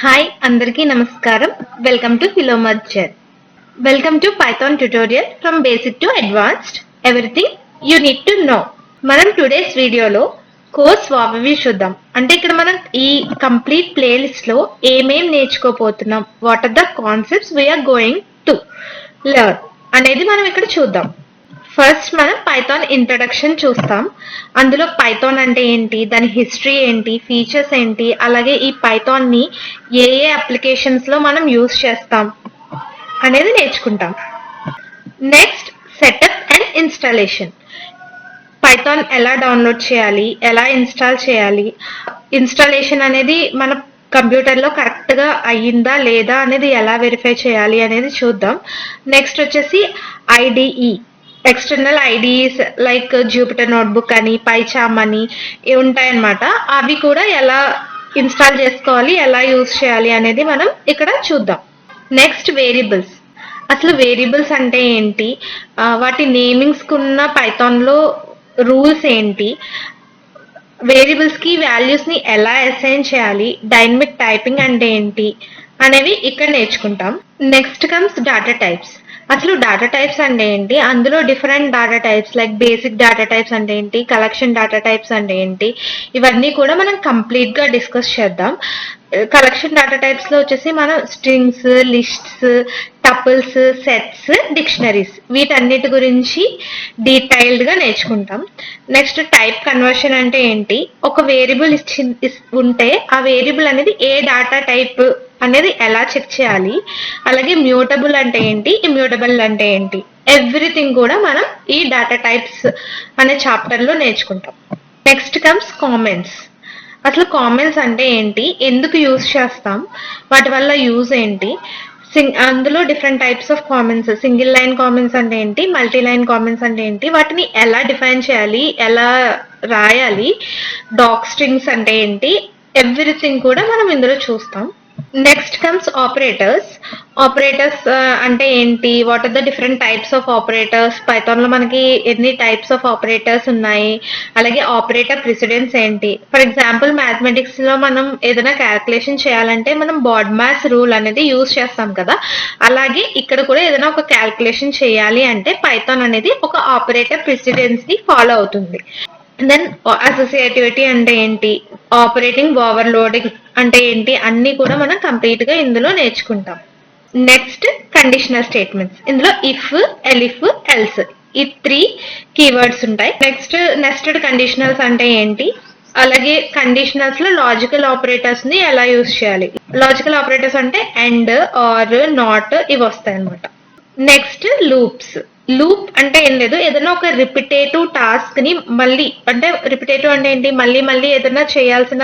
Hi అందరికీ నమస్కారం. Welcome to ఫిలోమర్చర్. Welcome to Python tutorial from basic to advanced everything you need to know. మనం today's వీడియోలో course overview చూద్దాం. అంటే ఇక్కడ మనం ఈ కంప్లీట్ ప్లేలిస్ట్ లో ఏమేం నేర్చుకోపోతున్నాం, what are the concepts we're going to learn అనేది మనం ఇక్కడ చూద్దాం. ఫస్ట్ మనం పైథాన్ ఇంట్రడక్షన్ చూస్తాం. అందులో పైథాన్ అంటే ఏంటి, దాని హిస్టరీ ఏంటి, ఫీచర్స్ ఏంటి, అలాగే ఈ పైథాన్ ని ఏ అప్లికేషన్స్ లో మనం యూజ్ చేస్తాం అనేది నేర్చుకుంటాం. Next setup and installation. Python ఎలా డౌన్లోడ్ చేయాలి, ఎలా ఇన్స్టాల్ చేయాలి, ఇన్స్టాలేషన్ అనేది మన కంప్యూటర్ లో కరెక్ట్ గా అయ్యిందా లేదా అనేది ఎలా వెరిఫై చేయాలి అనేది చూద్దాం. నెక్స్ట్ వచ్చేసి IDE, external IDEs like Jupyter notebook అని, పైచామ్ అని ఉంటాయన్నమాట. అవి కూడా ఎలా ఇన్స్టాల్ చేసుకోవాలి, ఎలా యూజ్ చేయాలి అనేది మనం ఇక్కడ చూద్దాం. Next variables. అసలు వేరియబుల్స్ అంటే ఏంటి, వాటి నేమింగ్స్ కున్న పైథాన్ లో రూల్స్ ఏంటి, వేరియబుల్స్ కి వాల్యూస్ ని ఎలా అసైన్ చేయాలి, డైనమిక్ టైపింగ్ అంటే ఏంటి అనేవి ఇక్కడ నేర్చుకుంటాం. Next comes data types. అసలు డేటా టైప్స్ అంటే ఏంటి, అందులో different data types like basic data types అంటే ఏంటి, కలెక్షన్ డేటా టైప్స్ అంటే ఏంటి, ఇవన్నీ కూడా మనం కంప్లీట్ గా డిస్కస్ చేద్దాం. కలెక్షన్ డేటా టైప్స్ లో వచ్చేసి మనం strings, lists, tuples, sets, dictionaries వీటన్నిటి గురించి డీటెయిల్డ్ గా నేర్చుకుంటాం. నెక్స్ట్ టైప్ కన్వర్షన్ అంటే ఏంటి, ఒక వేరియబుల్ ఉంటే ఆ వేరియబుల్ అనేది ఏ డేటా టైప్ అనేది ఎలా చెక్ చేయాలి, అలాగే మ్యూటబుల్ అంటే ఏంటి, ఇమ్యూటబుల్ అంటే ఏంటి, ఎవ్రీథింగ్ కూడా మనం ఈ డేటా టైప్స్ అనే చాప్టర్ లో నేర్చుకుంటాం. Next comes comments. అసలు కామెంట్స్ అంటే ఏంటి, ఎందుకు యూజ్ చేస్తాం, వాటి వల్ల యూజ్ ఏంటి, అందులో different types of comments, single line comments అంటే ఏంటి, మల్టీ లైన్ కామెంట్స్ అంటే ఏంటి, వాటిని ఎలా డిఫైన్ చేయాలి, ఎలా రాయాలి, డాక్ స్ట్రింగ్స్ అంటే ఏంటి, ఎవ్రీథింగ్ కూడా మనం ఇందులో చూస్తాం. Next comes operators. ఆపరేటర్స్ అంటే ఏంటి, what are the different types of operators, Python లో మనకి ఎన్ని టైప్స్ ఆఫ్ ఆపరేటర్స్ ఉన్నాయి, అలాగే ఆపరేటర్ ప్రిసిడెన్స్ ఏంటి. ఫర్ ఎగ్జాంపుల్ మ్యాథమెటిక్స్ లో మనం ఏదైనా క్యాల్కులేషన్ చేయాలంటే మనం బాడ్మాస్ రూల్ అనేది యూజ్ చేస్తాం కదా, అలాగే ఇక్కడ కూడా ఏదైనా ఒక క్యాల్కులేషన్ చేయాలి అంటే పైథాన్ అనేది ఒక ఆపరేటర్ ప్రిసిడెన్స్ ని ఫాలో అవుతుంది. దెన్ అసోసియేటివిటీ అంటే ఏంటి, ఆపరేటింగ్ ఓవర్లోడింగ్ అంటే ఏంటి, అన్ని కూడా మనం కంప్లీట్ గా ఇందులో నేర్చుకుంటాం. Next conditional statements. ఇందులో ఇఫ్, ఎలిఫ్, ఎల్స్ ఈ 3 కీవర్డ్స్ ఉంటాయి. నెక్స్ట్ నెస్టెడ్ కండిషనల్స్ అంటే ఏంటి, అలాగే కండిషనల్స్ లో లాజికల్ ఆపరేటర్స్ ని ఎలా యూజ్ చేయాలి. లాజికల్ ఆపరేటర్స్ అంటే అండ్, ఆర్, నాట్ ఇవి వస్తాయి అన్నమాట. Next loops. లూప్ అంటే ఏం లేదు, ఏదైనా ఒక రిపిటేటివ్ టాస్క్ ని మళ్ళీ, అంటే రిపిటేటివ్ అంటే ఏంటి, మళ్ళీ మళ్ళీ ఏదైనా చేయాల్సిన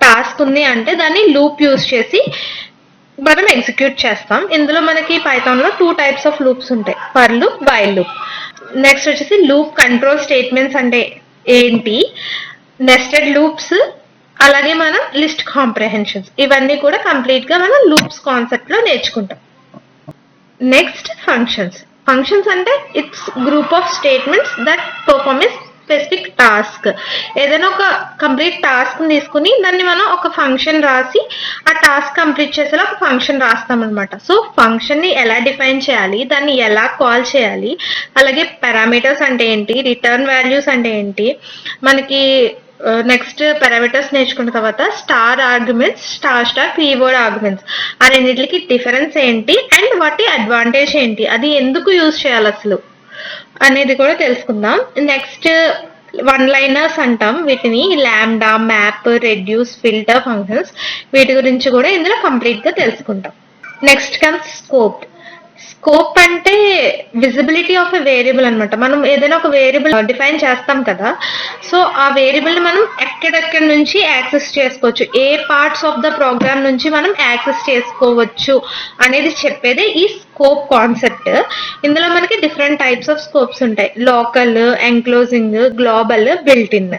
టాస్క్ ఉంది అంటే దాన్ని లూప్ యూజ్ చేసి మనం ఎగ్జిక్యూట్ చేస్తాం. ఇందులో మనకి పైథాన్ లో 2 టైప్స్ ఆఫ్ లూప్స్ ఉంటాయి, for loop, while loop. Next వచ్చేసి లూప్ కంట్రోల్ స్టేట్మెంట్స్ అంటే ఏంటి, నెస్టెడ్ లూప్స్, అలాగే మనం లిస్ట్ కాంప్రహెన్షన్స్, ఇవన్నీ కూడా కంప్లీట్ గా మనం లూప్స్ కాన్సెప్ట్ లో నేర్చుకుంటాం. Next functions. ఫంక్షన్స్ అంటే it's group of statements that perform A specific task. ఏదైనా ఒక కంప్లీట్ టాస్క్ తీసుకుని దాన్ని మనం ఒక ఫంక్షన్ రాసి ఆ టాస్క్ కంప్లీట్ చేసేలా ఒక ఫంక్షన్ రాస్తాం అనమాట. సో ఫంక్షన్ ని ఎలా డిఫైన్ చేయాలి, దాన్ని ఎలా కాల్ చేయాలి, అలాగే పారామీటర్స్ అంటే ఏంటి, రిటర్న్ వాల్యూస్ అంటే ఏంటి, మనకి నెక్స్ట్ పారామీటర్స్ నేర్చుకున్న తర్వాత star arguments, star keyword arguments, ఆ రెండింటికి డిఫరెన్స్ ఏంటి అండ్ వాటి అడ్వాంటేజ్ ఏంటి, అది ఎందుకు యూజ్ చేయాలి అసలు అనేది కూడా తెలుసుకుందాం. నెక్స్ట్ వన్ లైనర్స్ అంటాం వీటిని, lambda, map, reduce, filter functions, వీటి గురించి కూడా ఇందులో కంప్లీట్ గా తెలుసుకుంటాం. Next comes scope. స్కోప్ అంటే విజిబిలిటీ ఆఫ్ ఎ వేరియబుల్ అనమాట. మనం ఏదైనా ఒక వేరియబుల్ డిఫైన్ చేస్తాం కదా, సో ఆ వేరియబుల్ ని మనం ఎక్కడెక్కడి నుంచి యాక్సెస్ చేసుకోవచ్చు, ఏ పార్ట్స్ ఆఫ్ ద ప్రోగ్రామ్ నుంచి మనం యాక్సెస్ చేసుకోవచ్చు అనేది చెప్పేదే ఈ స్కోప్ కాన్సెప్ట్. ఇందులో మనకి డిఫరెంట్ టైప్స్ ఆఫ్ స్కోప్స్ ఉంటాయి, local, enclosing, global, built in.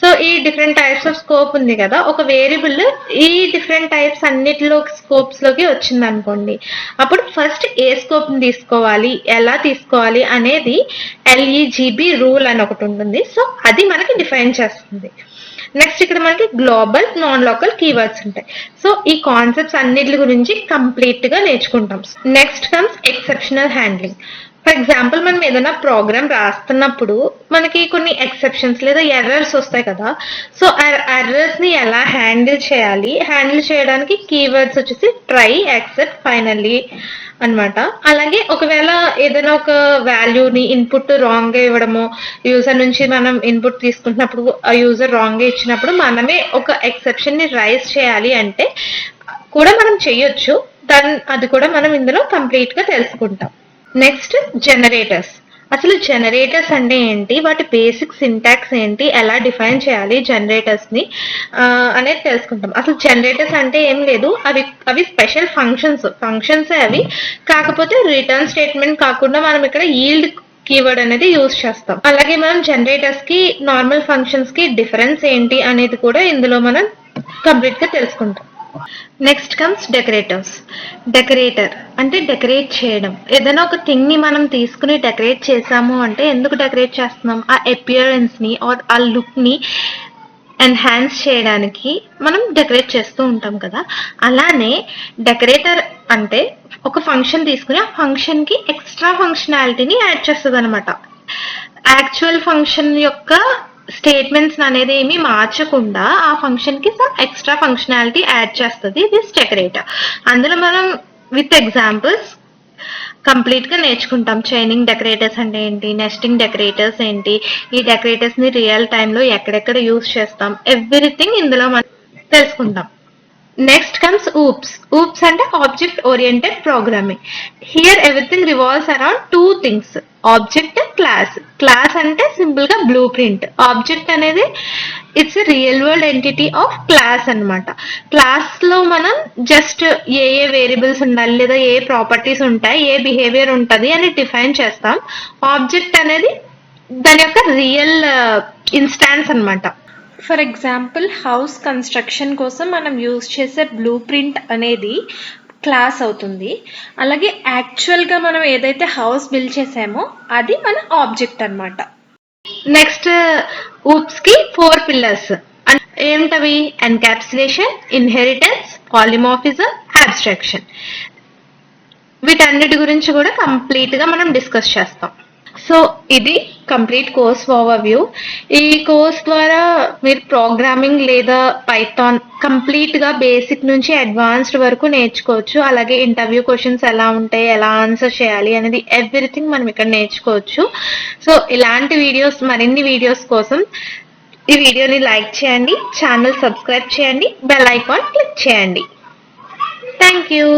So ఈ డిఫరెంట్ టైప్స్ ఆఫ్ స్కోప్ ఉంది కదా, ఒక వేరియబుల్ ఈ డిఫరెంట్ టైప్స్ అన్నిటిలో స్కోప్స్ లోకి వచ్చింది అనుకోండి, అప్పుడు ఫస్ట్ ఏ స్కోప్ ని తీసుకోవాలి, ఎలా తీసుకోవాలి అనేది LEGB రూల్ అని ఒకటి ఉంటుంది. సో అది మనకి డిఫైన్ చేస్తుంది. నెక్స్ట్ ఇక్కడ మనకి గ్లోబల్ నాన్ లోకల్ కీవర్డ్స్ ఉంటాయి. సో ఈ కాన్సెప్ట్స్ అన్నిటి గురించి కంప్లీట్ గా నేర్చుకుంటాం. Next comes exceptional handling. For example మనం ఏదైనా ప్రోగ్రామ్ రాస్తున్నప్పుడు మనకి కొన్ని ఎక్సెప్షన్స్ లేదా ఎర్రర్స్ వస్తాయి కదా. సో ఎర్రర్స్ ని ఎలా హ్యాండిల్ చేయాలి, హ్యాండిల్ చేయడానికి కీవర్డ్స్ వచ్చేసి ట్రై, యాక్సెప్ట్, ఫైనల్లీ అన్నమాట. అలాగే ఒకవేళ ఏదైనా ఒక వాల్యూని ఇన్పుట్ రాంగ్ గా ఇవ్వడము, యూజర్ నుంచి మనం ఇన్పుట్ తీసుకుంటున్నప్పుడు ఆ యూజర్ రాంగ్ గా ఇచ్చినప్పుడు మనమే ఒక ఎక్సెప్షన్ ని రైజ్ చేయాలి అంటే కూడా మనం చెయ్యొచ్చు. అది కూడా మనం ఇందులో కంప్లీట్ గా తెలుసుకుంటాం. Next generators. అసలు జనరేటర్స్ అంటే ఏంటి, వాటి బేసిక్ సింటాక్స్ ఏంటి, ఎలా డిఫైన్ చేయాలి జనరేటర్స్ ని అనేది తెలుసుకుంటాం. అసలు జనరేటర్స్ అంటే ఏం లేదు, అవి స్పెషల్ ఫంక్షన్స్ అవి. కాకపోతే రిటర్న్ స్టేట్మెంట్ కాకుండా మనం ఇక్కడ ఈల్డ్ కీవర్డ్ అనేది యూజ్ చేస్తాం. అలాగే మనం జనరేటర్స్ కి నార్మల్ ఫంక్షన్స్ కి డిఫరెన్స్ ఏంటి అనేది కూడా ఇందులో మనం కంప్లీట్ గా తెలుసుకుంటాం. Next comes decorators. డెకరేటర్ అంటే డెకరేట్ చేయడం. ఏదైనా ఒక థింగ్ ని మనం తీసుకుని డెకరేట్ చేసాము అంటే ఎందుకు డెకరేట్ చేస్తున్నాం, ఆ అపియరెన్స్ ని ఆర్ ఆ లుక్ ని ఎన్హాన్స్ చేయడానికి మనం డెకరేట్ చేస్తూ ఉంటాం కదా. అలానే డెకరేటర్ అంటే ఒక ఫంక్షన్ తీసుకుని ఆ ఫంక్షన్ కి ఎక్స్ట్రా ఫంక్షనాలిటీని యాడ్ చేస్తుంది అనమాట. యాక్చువల్ ఫంక్షన్ యొక్క స్టేట్మెంట్స్ అనేది ఏమి మార్చకుండా ఆ ఫంక్షన్ కి సమ్ ఎక్స్ట్రా ఫంక్షనాలిటీ యాడ్ చేస్తుంది దిస్ డెకరేటర్. అందులో మనం విత్ ఎగ్జాంపుల్స్ కంప్లీట్ గా నేర్చుకుంటాం. చైనింగ్ డెకరేటర్స్ అంటే ఏంటి, నెస్టింగ్ డెకరేటర్స్ ఏంటి, ఈ డెకరేటర్స్ ని రియల్ టైమ్ లో ఎక్కడెక్కడ యూజ్ చేస్తాం, ఎవ్రీథింగ్ ఇందులో మనం తెలుసుకుంటాం. Next comes oops. oops అంటే object oriented programming. Here everything revolves around two things, object, class. Class అంటే సింపుల్ గా బ్లూ ప్రింట్. ఆబ్జెక్ట్ అనేది it's real world entity of class అన్నమాట. క్లాస్ లో మనం జస్ట్ ఏ వేరియబుల్స్ ఉండాలి లేదా ఏ ప్రాపర్టీస్ ఉంటాయి, ఏ బిహేవియర్ ఉంటది అని డిఫైన్ చేస్తాం. ఆబ్జెక్ట్ అనేది దాని యొక్క రియల్ ఇన్స్టాన్స్ అన్నమాట. ఫర్ ఎగ్జాంపుల్ హౌస్ కన్స్ట్రక్షన్ కోసం మనం యూజ్ చేసే బ్లూ ప్రింట్ అనేది క్లాస్ అవుతుంది. అలాగే యాక్చువల్గా మనం ఏదైతే హౌస్ బిల్డ్ చేసామో అది మన ఆబ్జెక్ట్ అన్నమాట. నెక్స్ట్ oops కి 4 పిల్లర్స్ ఏంటవి, ఎన్కాప్సులేషన్, ఇన్హెరిటెన్స్, పాలిమార్ఫిజం, అబ్స్ట్రాక్షన్. వీటన్నిటి గురించి కూడా కంప్లీట్ గా మనం డిస్కస్ చేస్తాం. సో ఇది కంప్లీట్ కోర్స్ ఓవర్వ్యూ. ఈ కోర్స్ ద్వారా మీరు ప్రోగ్రామింగ్ లేదా పైథాన్ కంప్లీట్ గా బేసిక్ నుంచి అడ్వాన్స్డ్ వరకు నేర్చుకోవచ్చు. అలాగే ఇంటర్వ్యూ క్వశ్చన్స్ ఎలా ఉంటాయి, ఎలా ఆన్సర్ చేయాలి అనేది ఎవ్రీథింగ్ మనం ఇక్కడ నేర్చుకోవచ్చు. సో ఇలాంటి వీడియోస్, మరిన్ని వీడియోస్ కోసం ఈ వీడియోని లైక్ చేయండి, ఛానల్ సబ్స్క్రైబ్ చేయండి, బెల్ ఐకాన్ క్లిక్ చేయండి. Thank you.